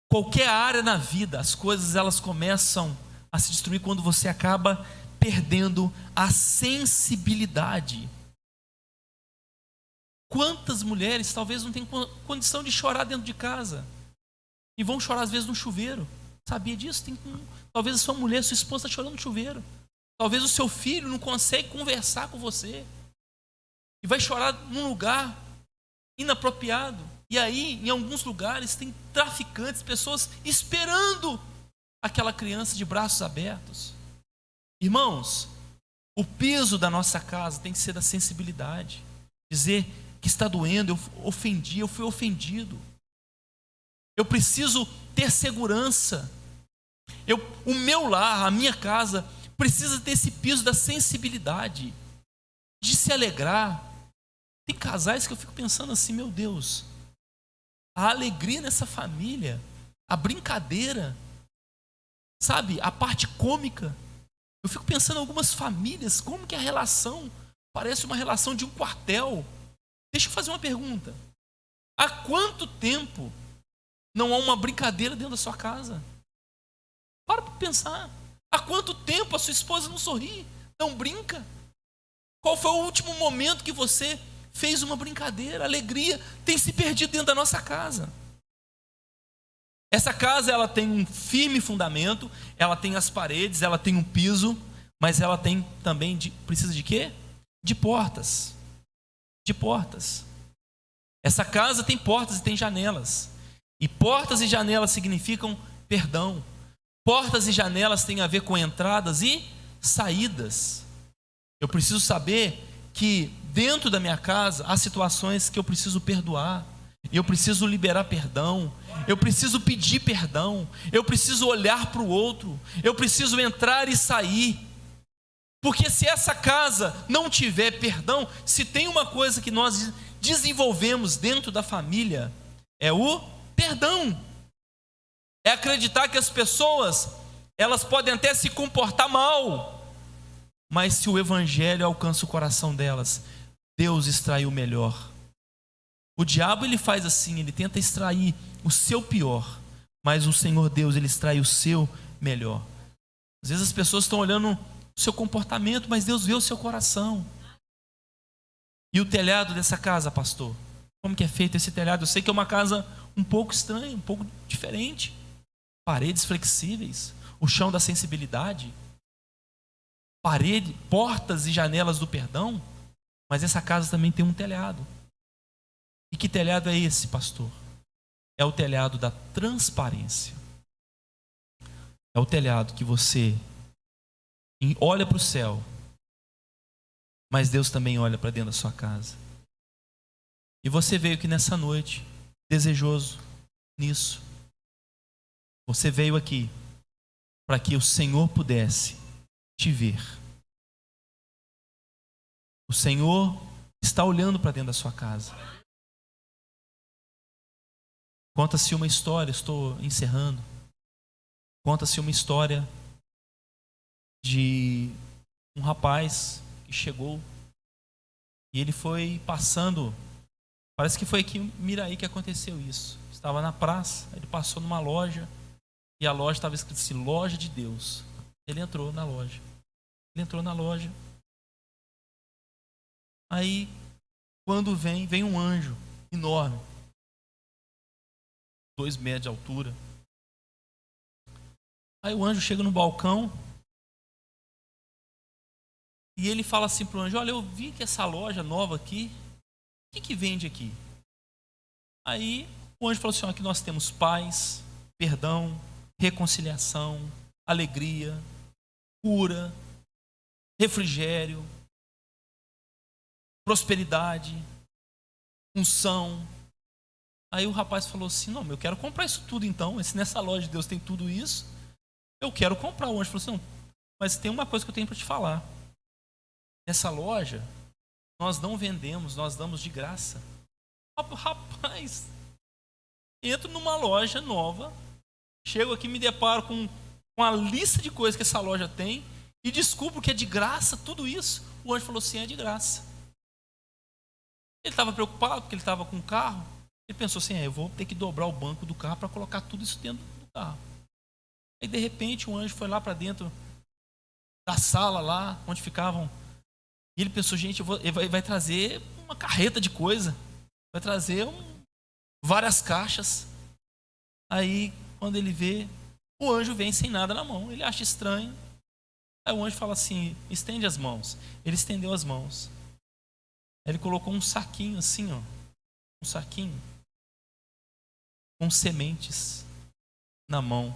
Qualquer área na vida, as coisas elas começam a se destruir quando você acaba perdendo a sensibilidade. Quantas mulheres talvez não tenham condição de chorar dentro de casa e vão chorar às vezes no chuveiro? Sabia disso? Talvez a sua mulher, sua esposa está chorando no chuveiro. Talvez o seu filho não consegue conversar com você e vai chorar num lugar inapropriado. E aí, em alguns lugares, tem traficantes, pessoas esperando aquela criança de braços abertos. Irmãos, o piso da nossa casa tem que ser da sensibilidade. Dizer que está doendo, eu fui ofendido. Eu preciso ter segurança. O meu lar, a minha casa, precisa ter esse piso da sensibilidade, de se alegrar. Tem casais que eu fico pensando assim, meu Deus, a alegria nessa família, a brincadeira, sabe, a parte cômica. Eu fico pensando em algumas famílias, como que a relação parece uma relação de um quartel. Deixa eu fazer uma pergunta. Há quanto tempo não há uma brincadeira dentro da sua casa? Para pensar. Há quanto tempo a sua esposa não sorri, não brinca? Qual foi o último momento que você fez uma brincadeira? A alegria tem se perdido dentro da nossa casa. Essa casa, ela tem um firme fundamento, ela tem as paredes, ela tem um piso, mas ela tem também, precisa de quê? De portas. De portas. Essa casa tem portas e tem janelas. E portas e janelas significam perdão. Portas e janelas têm a ver com entradas e saídas. Eu preciso saber que dentro da minha casa há situações que eu preciso perdoar. Eu preciso liberar perdão. Eu preciso pedir perdão. Eu preciso olhar para o outro. Eu preciso entrar e sair. Porque se essa casa não tiver perdão, se tem uma coisa que nós desenvolvemos dentro da família, é o perdão. É acreditar que as pessoas, elas podem até se comportar mal, mas se o evangelho alcança o coração delas, Deus extrai o melhor. O diabo, ele faz assim, ele tenta extrair o seu pior, mas o Senhor Deus, ele extrai o seu melhor. Às vezes as pessoas estão olhando o seu comportamento, mas Deus vê o seu coração. E o telhado dessa casa, pastor? Como que é feito esse telhado? Eu sei que é uma casa um pouco estranha, um pouco diferente. Paredes flexíveis, o chão da sensibilidade, portas e janelas do perdão, mas essa casa também tem um telhado. E que telhado é esse, pastor? É o telhado da transparência. É o telhado que você olha para o céu, mas Deus também olha para dentro da sua casa. E você veio aqui nessa noite, desejoso nisso. Você veio aqui para que o Senhor pudesse te ver. O Senhor está olhando para dentro da sua casa. Conta-se uma história, estou encerrando. Conta-se uma história de um rapaz que chegou e ele foi passando, parece que foi aqui em Miraí que aconteceu isso. Estava na praça, ele passou numa loja e a loja estava escrito assim, Loja de Deus. Ele entrou na loja. Aí, quando vem um anjo enorme, 2 metros de altura. Aí o anjo chega no balcão e ele fala assim para o anjo, olha, eu vi que essa loja nova aqui, o que vende aqui? Aí o anjo falou assim, aqui nós temos paz, perdão, reconciliação, alegria, cura, refrigério, prosperidade, unção. Aí o rapaz falou assim, não, eu quero comprar isso tudo então, se nessa loja de Deus tem tudo isso, eu quero comprar. O anjo falou assim, não, mas tem uma coisa que eu tenho para te falar. Nessa loja, nós não vendemos, nós damos de graça. Rapaz, entro numa loja nova, chego aqui e me deparo com a lista de coisas que essa loja tem e descubro que é de graça tudo isso. O anjo falou assim, é de graça. Ele estava preocupado porque ele estava com um carro. Ele pensou assim, eu vou ter que dobrar o banco do carro para colocar tudo isso dentro do carro. Aí de repente o anjo foi lá para dentro da sala lá, onde ficavam. E ele pensou, gente, ele vai trazer uma carreta de coisa. Vai trazer várias caixas. Aí quando ele vê, o anjo vem sem nada na mão. Ele acha estranho. Aí o anjo fala assim, estende as mãos. Ele estendeu as mãos. Aí ele colocou um saquinho assim, ó. Um saquinho com sementes na mão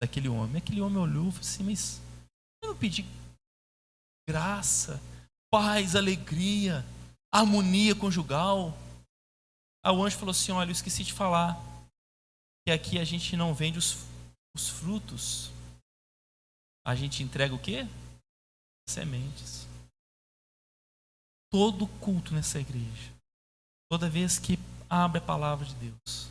daquele homem. Aquele homem olhou e falou assim, mas eu não pedi graça, paz, alegria, harmonia conjugal. Aí o anjo falou assim, olha, eu esqueci de falar que aqui a gente não vende os frutos. A gente entrega o quê? Sementes. Todo culto nessa igreja, toda vez que abre a palavra de Deus,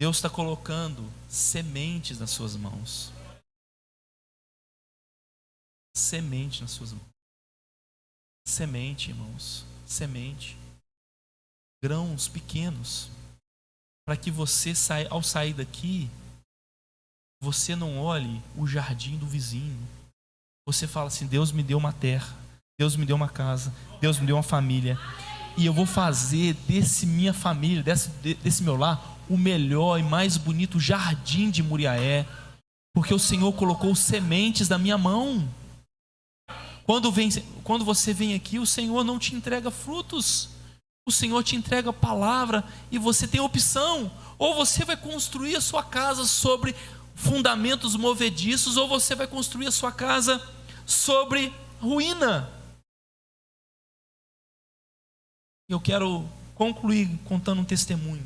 Deus está colocando sementes nas suas mãos. Semente nas suas mãos. Semente, irmãos, semente. Grãos pequenos. Para que você, ao sair daqui, você não olhe o jardim do vizinho. Você fala assim: Deus me deu uma terra, Deus me deu uma casa, Deus me deu uma família, e eu vou fazer desse minha família, desse meu lar, o melhor e mais bonito jardim de Muriaé, porque o Senhor colocou sementes na minha mão. Quando você vem aqui, o Senhor não te entrega frutos, o Senhor te entrega a palavra, e você tem opção: ou você vai construir a sua casa sobre fundamentos movediços, ou você vai construir a sua casa sobre ruína. Eu quero concluir contando um testemunho.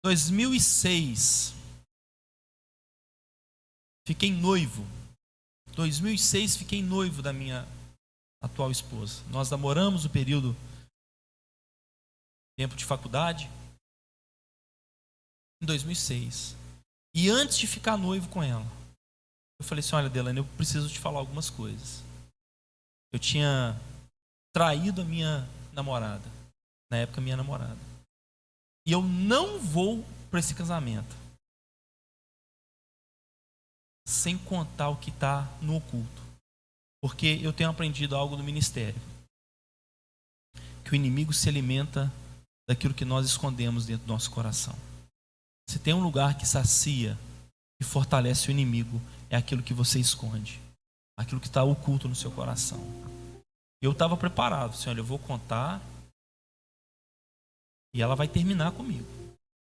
2006, fiquei noivo. 2006 fiquei noivo da minha atual esposa. Nós namoramos o período, tempo de faculdade, em 2006. E antes de ficar noivo com ela, eu falei assim: olha, Delane, eu preciso te falar algumas coisas. Eu tinha traído a minha namorada, na época minha namorada, e eu não vou para esse casamento sem contar o que está no oculto, porque eu tenho aprendido algo no ministério, que o inimigo se alimenta daquilo que nós escondemos dentro do nosso coração. Se tem um lugar que sacia e fortalece o inimigo, é aquilo que você esconde, aquilo que está oculto no seu coração. Eu estava preparado, assim: olha, eu vou contar e ela vai terminar comigo,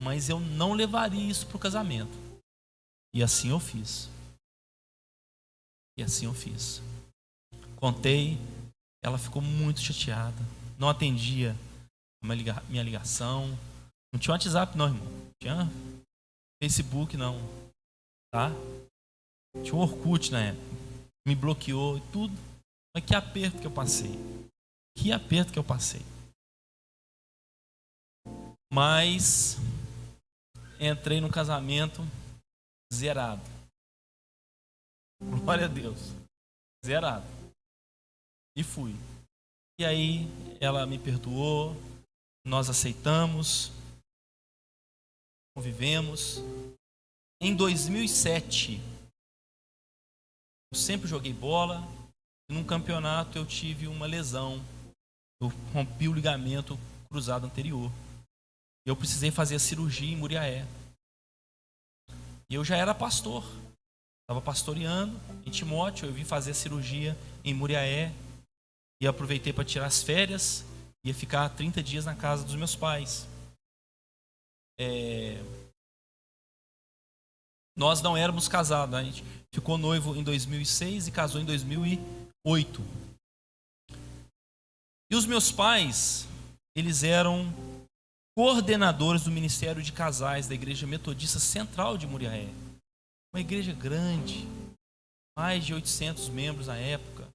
mas eu não levaria isso para o casamento. E assim eu fiz. Contei, ela ficou muito chateada, não atendia a minha ligação. Não tinha WhatsApp não, irmão. Não tinha Facebook não, tá? Tinha um Orkut na época. Me bloqueou e tudo. Mas que aperto que eu passei. Mas entrei no casamento zerado. Glória a Deus. Zerado. E fui. E aí ela me perdoou, nós aceitamos, convivemos. Em 2007, eu sempre joguei bola, e num campeonato eu tive uma lesão. Eu rompi o ligamento cruzado anterior. Eu precisei fazer a cirurgia em Muriaé. E eu já era pastor. Estava pastoreando em Timóteo. Eu vim fazer a cirurgia em Muriaé. E aproveitei para tirar as férias. Ia ficar 30 dias na casa dos meus pais. Nós não éramos casados. A gente ficou noivo em 2006 e casou em 2008. E os meus pais, eles eram coordenadores do Ministério de Casais da Igreja Metodista Central de Muriaé. Uma igreja grande, mais de 800 membros na época.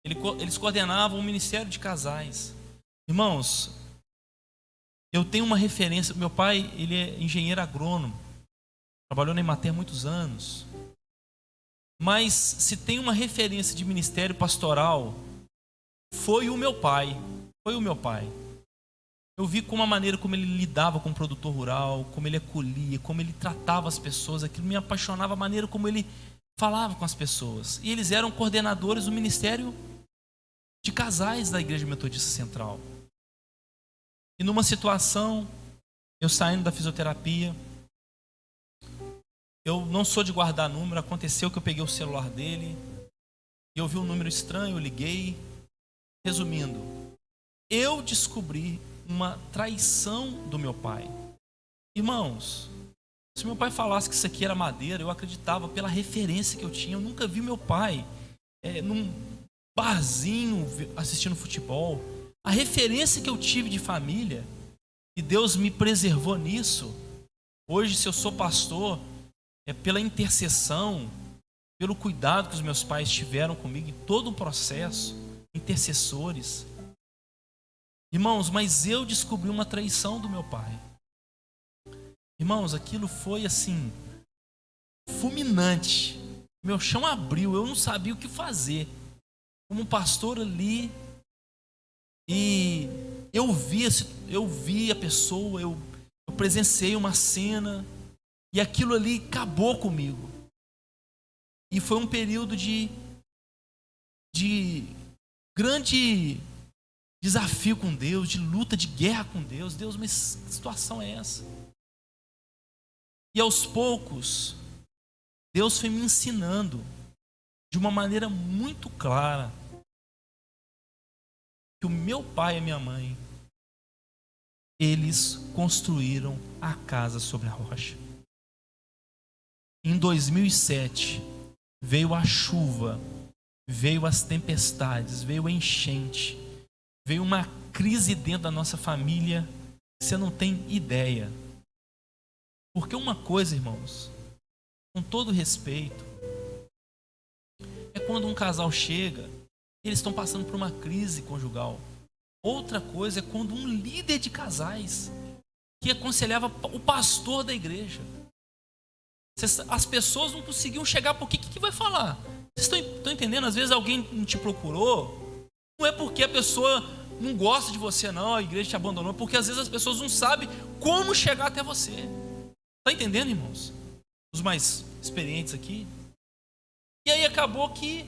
Eles coordenavam o Ministério de Casais. Irmãos, eu tenho uma referência. Meu pai, ele é engenheiro agrônomo. Trabalhou na Emater há muitos anos. Mas se tem uma referência de ministério pastoral, foi o meu pai. Eu vi como a maneira como ele lidava com o produtor rural, como ele acolhia, como ele tratava as pessoas. Aquilo me apaixonava, a maneira como ele falava com as pessoas. E eles eram coordenadores do Ministério de Casais da Igreja Metodista Central. E numa situação, eu saindo da fisioterapia, eu não sou de guardar número, aconteceu que eu peguei o celular dele, e eu vi um número estranho, eu liguei. Resumindo, eu descobri uma traição do meu pai. Irmãos, se meu pai falasse que isso aqui era madeira, eu acreditava pela referência que eu tinha. Eu nunca vi meu pai num barzinho assistindo futebol. A referência que eu tive de família, e Deus me preservou nisso. Hoje, se eu sou pastor, é pela intercessão, pelo cuidado que os meus pais tiveram comigo em todo o processo, intercessores. Irmãos, mas eu descobri uma traição do meu pai. Irmãos, aquilo foi assim, fulminante. Meu chão abriu, eu não sabia o que fazer. Como pastor ali, E eu vi a pessoa, eu presenciei uma cena, e aquilo ali acabou comigo. E foi um período de grande desafio com Deus, de luta, de guerra com Deus. Deus, mas que situação é essa? E aos poucos, Deus foi me ensinando de uma maneira muito clara que o meu pai e a minha mãe, eles construíram a casa sobre a rocha. Em 2007, veio a chuva, veio as tempestades, veio a enchente, veio uma crise dentro da nossa família, você não tem ideia. Porque uma coisa, irmãos, com todo respeito, é quando um casal chega, eles estão passando por uma crise conjugal. Outra coisa é quando um líder de casais, que aconselhava o pastor da igreja, as pessoas não conseguiam chegar, porque o que vai falar? Vocês estão entendendo? Às vezes alguém não te procurou, não é porque a pessoa não gosta de você não, a igreja te abandonou, porque às vezes as pessoas não sabem como chegar até você. Está entendendo, irmãos? Os mais experientes aqui. E aí acabou que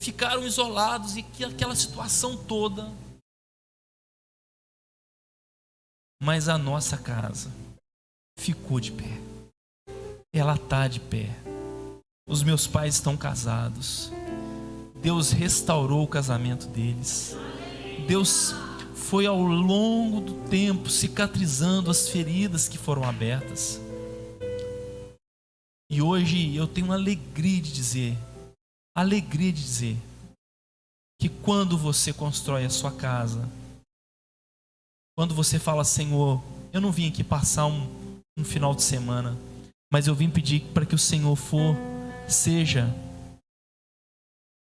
ficaram isolados e que aquela situação toda. Mas a nossa casa ficou de pé. Ela está de pé. Os meus pais estão casados. Deus restaurou o casamento deles. Deus foi ao longo do tempo cicatrizando as feridas que foram abertas. E hoje eu tenho alegria de dizer que quando você constrói a sua casa, quando você fala, Senhor, eu não vim aqui passar um final de semana, mas eu vim pedir para que o Senhor seja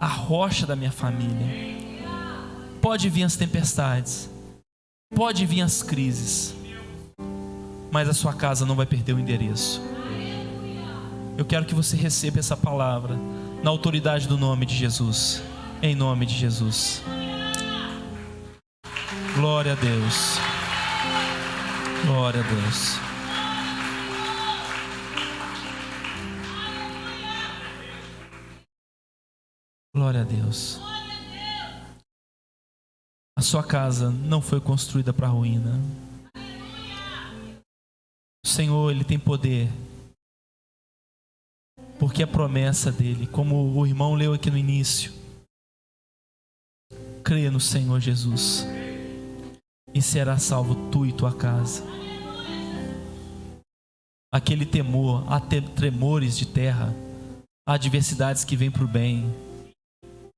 a rocha da minha família. Pode vir as tempestades, pode vir as crises, mas a sua casa não vai perder o endereço. Eu quero que você receba essa palavra na autoridade do nome de Jesus, em nome de Jesus. Glória a Deus. Glória a Deus. Glória a Deus. A sua casa não foi construída para a ruína. O Senhor, Ele tem poder, porque a promessa dele, como o irmão leu aqui no início, crê no Senhor Jesus e será salvo tu e tua casa. Aquele temor, há tremores de terra, há adversidades que vêm para o bem,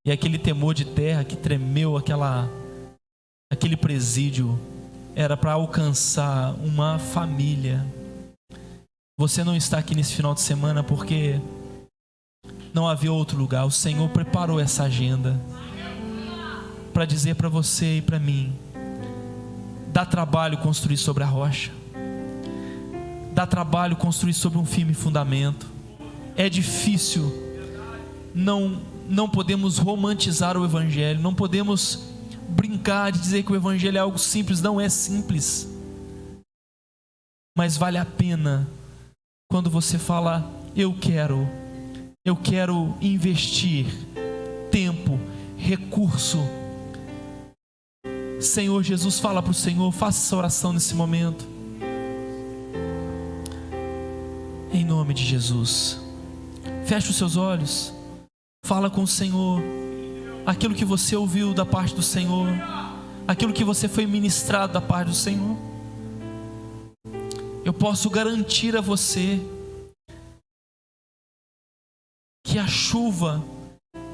e aquele temor de terra que tremeu aquele presídio era para alcançar uma família. Você não está aqui nesse final de semana porque não havia outro lugar. O Senhor preparou essa agenda para dizer para você e para mim: dá trabalho construir sobre a rocha, dá trabalho construir sobre um firme fundamento. É difícil, não podemos romantizar o Evangelho, não podemos brincar de dizer que o Evangelho é algo simples. Não é simples, mas vale a pena quando você fala: eu quero investir tempo, recurso. Senhor Jesus, fala para o Senhor, faça essa oração nesse momento, em nome de Jesus. Feche os seus olhos, fala com o Senhor aquilo que você ouviu da parte do Senhor, aquilo que você foi ministrado da parte do Senhor. Eu posso garantir a você que a chuva,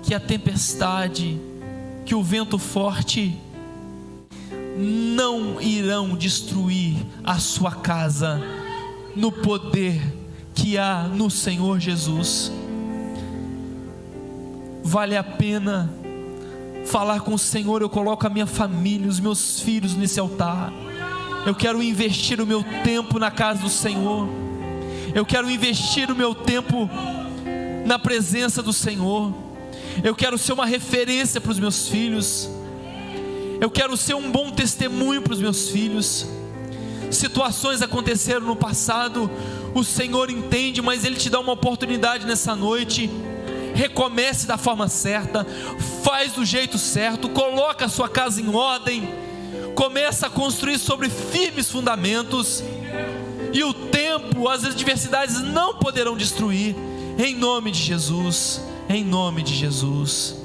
que a tempestade, que o vento forte não irão destruir a sua casa, no poder que há no Senhor Jesus. Vale a pena falar com o Senhor: eu coloco a minha família, os meus filhos nesse altar. Eu quero investir o meu tempo na casa do Senhor. Eu quero investir o meu tempo na presença do Senhor. Eu quero ser uma referência para os meus filhos. Eu quero ser um bom testemunho para os meus filhos. Situações aconteceram no passado, o Senhor entende, mas Ele te dá uma oportunidade nessa noite. Recomece da forma certa, faz do jeito certo, coloca a sua casa em ordem, começa a construir sobre firmes fundamentos, e o tempo, as adversidades não poderão destruir, em nome de Jesus, em nome de Jesus,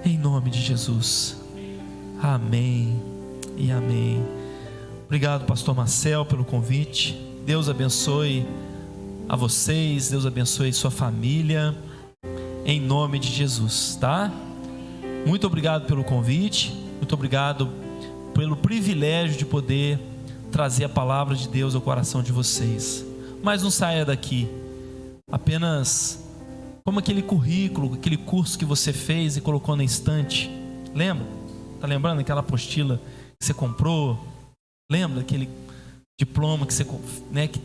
em nome de Jesus. Amém e amém. Obrigado, pastor Marcel, pelo convite. Deus abençoe a vocês, Deus abençoe sua família, em nome de Jesus, tá? Muito obrigado pelo convite, muito obrigado pelo privilégio de poder trazer a palavra de Deus ao coração de vocês. Mas não saia daqui apenas como aquele currículo, aquele curso que você fez e colocou na estante. Lembra? Tá lembrando aquela apostila que você comprou? Lembra aquele diploma que você, né, que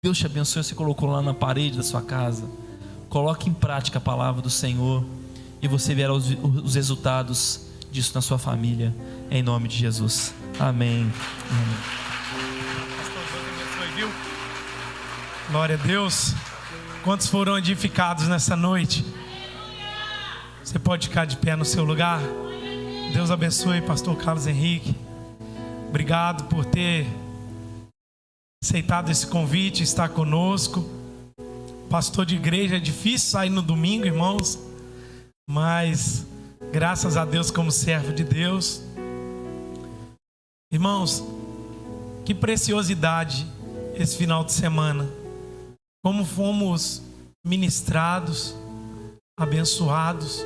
Deus te abençoe, você colocou lá na parede da sua casa? Coloque em prática a palavra do Senhor e você verá os resultados disso na sua família, em nome de Jesus. Amém. Glória a Deus. Quantos foram edificados nessa noite? Você pode ficar de pé no seu lugar? Deus abençoe, pastor Carlos Henrique. Obrigado por ter aceitado esse convite, estar conosco. Pastor de igreja, é difícil sair no domingo, irmãos, mas graças a Deus como servo de Deus. Irmãos, que preciosidade esse final de semana. Como fomos ministrados, abençoados.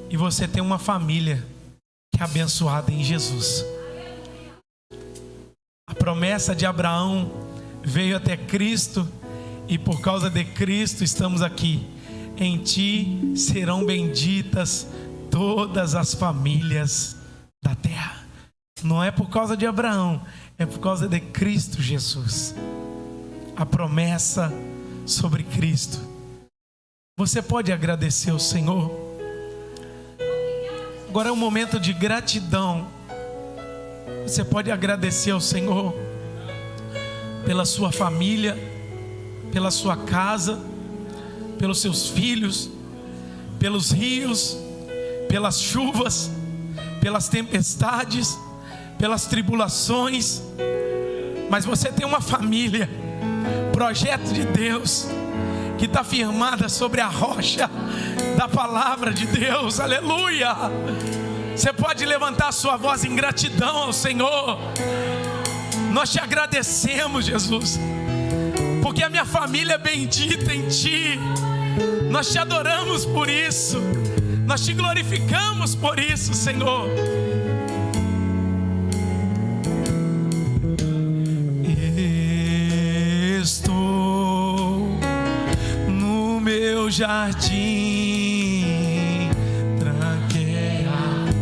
E você tem uma família que é abençoada em Jesus. A promessa de Abraão veio até Cristo, e por causa de Cristo estamos aqui. Em ti serão benditas todas as famílias da terra. Não é por causa de Abraão, é por causa de Cristo Jesus. A promessa sobre Cristo. Você pode agradecer ao Senhor. Agora é um momento de gratidão. Você pode agradecer ao Senhor pela sua família, pela sua casa, pelos seus filhos, pelos rios, pelas chuvas, pelas tempestades, pelas tribulações. Mas você tem uma família, projeto de Deus, que está firmada sobre a rocha da palavra de Deus. Aleluia! Você pode levantar a sua voz em gratidão ao Senhor. Nós te agradecemos, Jesus, porque a minha família é bendita em ti. Nós te adoramos por isso. Nós te glorificamos por isso, Senhor. Estou no meu jardim tranqueado,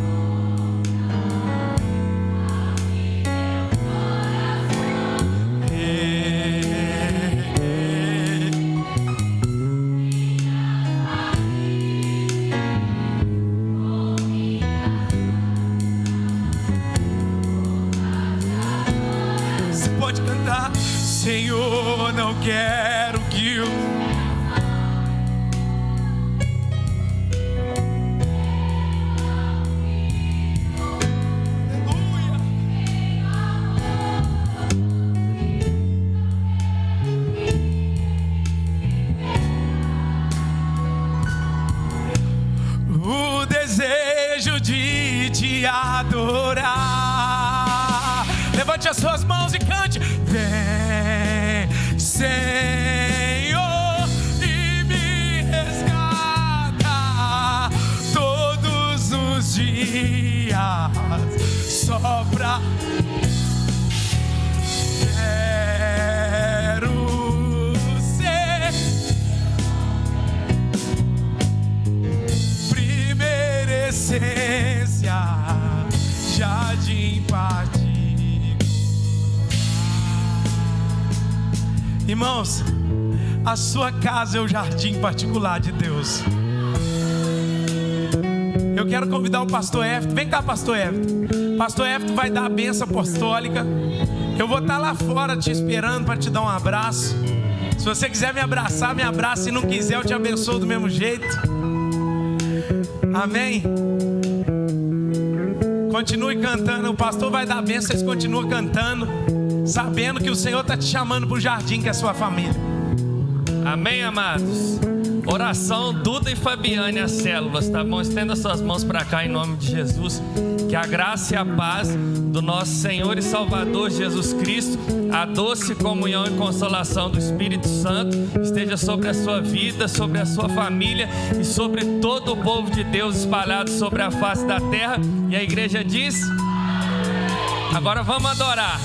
você pode cantar. Senhor, não quero que o desejo de te adorar. Levante as suas mãos e cante. Vem, Senhor, e me resgata todos os dias, só pra quero ser primeira essência, jardim particular. Irmãos, a sua casa é o jardim particular de Deus. Eu quero convidar o pastor Éfito. Vem cá, pastor Éfito. Pastor Éfito vai dar a bênção apostólica. Eu vou estar lá fora te esperando para te dar um abraço. Se você quiser me abraçar, me abraça. Se não quiser, eu te abençoo do mesmo jeito. Amém? Continue cantando. O pastor vai dar a bênção. Vocês continuam cantando, sabendo que o Senhor está te chamando para o jardim, que é a sua família. Amém, amados? Oração Duda e Fabiane, as células, tá bom? Estenda suas mãos para cá em nome de Jesus. Que a graça e a paz do nosso Senhor e Salvador Jesus Cristo, a doce comunhão e consolação do Espírito Santo esteja sobre a sua vida, sobre a sua família e sobre todo o povo de Deus espalhado sobre a face da terra. E a igreja diz: agora vamos adorar.